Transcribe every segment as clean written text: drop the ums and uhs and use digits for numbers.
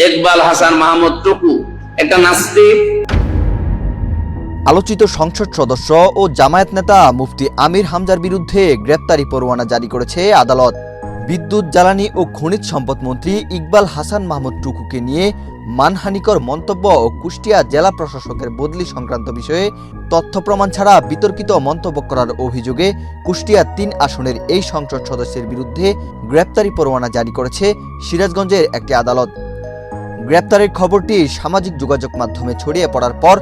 ইকবাল হাসান মাহমুদ টুকু একটা নাস্তিক। আলোচিত সংসদ সদস্য ও জামায়াত নেতা মুফতি আমির হামজার বিরুদ্ধে গ্রেপ্তারি পরোয়ানা জারি করেছে আদালত। বিদ্যুৎ, জ্বালানি ও খনিজ সম্পদ মন্ত্রী ইকবাল হাসান মাহমুদ টুকুকে নিয়ে মানহানিকর মন্তব্য ও কুষ্টিয়া জেলা প্রশাসকের বদলি সংক্রান্ত বিষয়ে তথ্য প্রমাণ ছাড়া বিতর্কিত মন্তব্য করার অভিযোগে কুষ্টিয়া ৩ আসনের এই সংসদ সদস্যের বিরুদ্ধে গ্রেপ্তারি পরোয়ানা জারি করেছে সিরাজগঞ্জের একটি আদালত। গ্রেপ্তারের খবরটি সামাজিক যোগাযোগ মাধ্যমে ছড়িয়ে পড়ার পর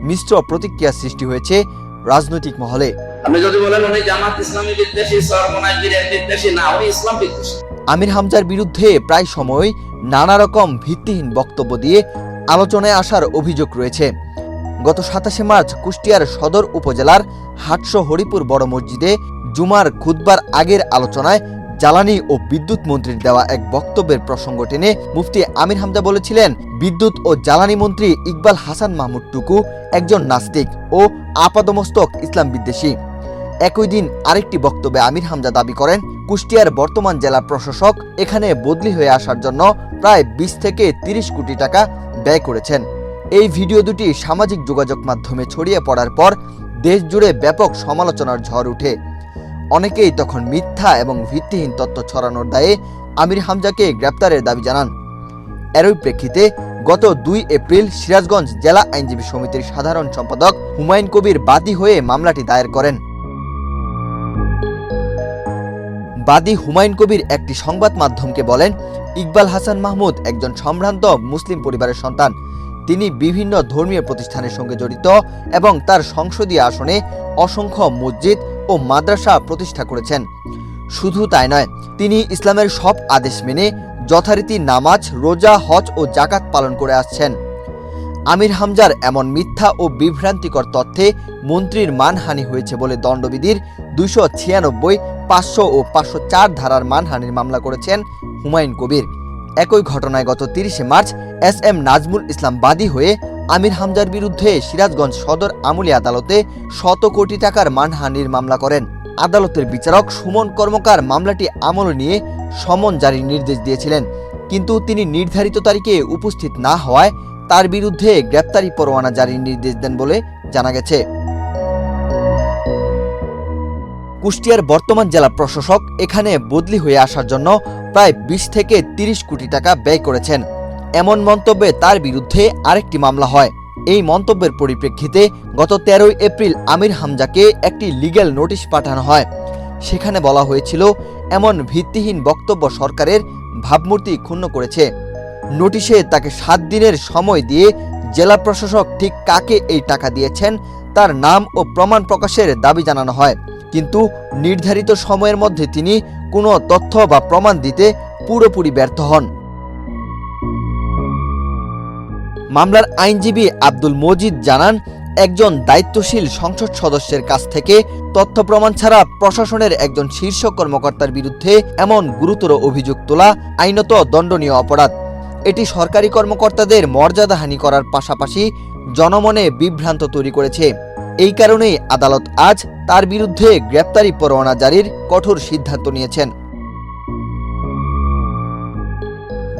মিশ্র প্রতিক্রিয়া সৃষ্টি হয়েছে রাজনৈতিক মহলে। আপনি যদি বলেন উনি জামাত ইসলামী বিদ্বেষী, সরমনাইজিরের বিদ্বেষী, না, উনি ইসলাম বিদ্বেষী। আমির হামজার বিরুদ্ধে প্রায় সময় নানা রকম ভিত্তিহীন বক্তব্য দিয়ে আলোচনায় আসার অভিযোগ রয়েছে। গত ২৭ মার্চ কুষ্টিয়ার সদর উপজেলার হাটশো হরিপুর বড় মসজিদে জুমার খুতবার আগের আলোচনায় জ্বালানি ও বিদ্যুৎ মন্ত্রীর দেওয়া এক বক্তব্যের প্রসঙ্গ টেনে মুফতি আমির হামজা বলেছিলেন, বিদ্যুৎ ও জ্বালানি মন্ত্রী ইকবাল হাসান মাহমুদ টুকু একজন নাস্তিক ও আপাদমস্তক ইসলাম বিদ্বেষী। একই দিন আরেকটি বক্তব্যে আমির হামজা দাবি করেন, কুষ্টিয়ার বর্তমান জেলা প্রশাসক এখানে বদলি হয়ে আসার জন্য প্রায় ২০ থেকে ৩০ কোটি টাকা ব্যয় করেছেন। এই ভিডিও দুটি সামাজিক যোগাযোগ মাধ্যমে ছড়িয়ে পড়ার পর দেশ জুড়ে ব্যাপক সমালোচনার ঝড় ওঠে। অনেকেই তখন মিথ্যা এবং ভিত্তিহীন তথ্য ছড়ানোর দায়ে আমির হামজাকে গ্রেপ্তারের দাবি জানান। এরই প্রেক্ষিতে গত ২ এপ্রিল সিরাজগঞ্জ জেলা আইনজীবী সমিতির সাধারণ সম্পাদক হুমায়ুন কবির বাদী হয়ে মামলাটি দায়ের করেন। বাদী হুমায়ুন কবির একটি সংবাদ মাধ্যমকে বলেন, ইকবাল হাসান মাহমুদ একজন সম্ভ্রান্ত মুসলিম পরিবারের সন্তান। তিনি বিভিন্ন ধর্মীয় প্রতিষ্ঠানের সঙ্গে জড়িত এবং তার সংসদীয় আসনে অসংখ্য মসজিদ ও মাদ্রাসা প্রতিষ্ঠা করেছেন। শুধু তাই নয়, তিনি ইসলামের সব আদেশ মেনে যথারীতি নামাজ, রোজা, হজ ও জাকাত পালন করে আসছেন। আমির হামজার এমন মিথ্যা ও বিভ্রান্তিকর তথ্যে মন্ত্রীর মানহানি হয়েছে বলে দণ্ডবিধির ২৯৬, ৫০০ ও ৫০৪ ধারার মানহানির মামলা করেছেন হুমায়ুন কবির। একই ঘটনায় গত ৩০ মার্চ SM নাজমুল ইসলাম বাদী হয়ে আমির হামজার বিরুদ্ধে সিরাজগঞ্জ সদর আমলি আদালতে ১০০ কোটি টাকার মানহানির মামলা করেন। আদালতের বিচারক সুমন কর্মকার মামলাটি আমলে নিয়ে সমন জারির নির্দেশ দিয়েছিলেন, কিন্তু তিনি নির্ধারিত তারিখে উপস্থিত না হওয়ায় তার বিরুদ্ধে গ্রেপ্তারি পরোয়ানা জারির নির্দেশ দেন বলে জানা গেছে। কুষ্টিয়ার বর্তমান জেলা প্রশাসক এখানে বদলি হয়ে আসার জন্য প্রায় ২০ থেকে ৩০ কোটি টাকা ব্যয় করেছেন। এমন মন্তব্যে তার বিরুদ্ধে আরেকটি মামলা হয়। এই মন্তব্যের পরিপ্রেক্ষিতে গত ১৩ এপ্রিল আমির হামজাকে একটি লিগ্যাল নোটিশ পাঠানো হয়। সেখানে বলা হয়েছিল, এমন ভিত্তিহীন বক্তব্য সরকারের ভাবমূর্তি ক্ষুণ্ণ করেছে। নোটিশে তাকে ৭ দিনের সময় দিয়ে জেলা প্রশাসক ঠিক কাকে এই টাকা দিয়েছেন তার নাম ও প্রমাণ প্রকাশের দাবি জানানো হয়, কিন্তু নির্ধারিত সময়ের মধ্যে তিনি কোনো তথ্য বা প্রমাণ দিতে পুরোপুরি ব্যর্থ হন। মামলার আইনজীবী আব্দুল মজিদ জানান, একজন দায়িত্বশীল সংসদ সদস্যের কাছ থেকে তথ্য প্রমাণ ছাড়া প্রশাসনের একজন শীর্ষ কর্মকর্তার বিরুদ্ধে এমন গুরুতর অভিযোগ তোলা আইনত দণ্ডনীয় অপরাধ। এটি সরকারি কর্মকর্তাদের মর্যাদাহানি করার পাশাপাশি জনমনে বিভ্রান্ত তৈরি করেছে। এই কারণেই আদালত আজ তার বিরুদ্ধে গ্রেপ্তারি পরোয়ানা জারির কঠোর সিদ্ধান্ত নিয়েছেন।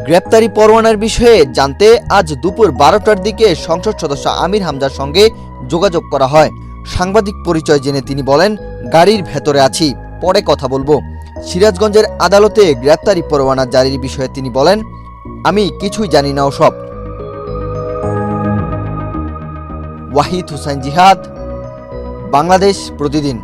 গ্রেপ্তারি পরোয়ানার বিষয়ে জানতে আজ দুপুর ১২টার দিকে সংসদ সদস্য আমির হামজার সঙ্গে যোগাযোগ করা হয়। সাংবাদিক পরিচয় জেনে তিনি বলেন, গাড়ির ভেতরে আছি, পরে কথা বলবো। সিরাজগঞ্জের আদালতে গ্রেপ্তারি পরোয়ানা জারির বিষয়ে তিনি বলেন, আমি কিছুই জানি না ওসব। ওয়াহিদ হুসাইন জিহাদ, বাংলাদেশ প্রতিদিন।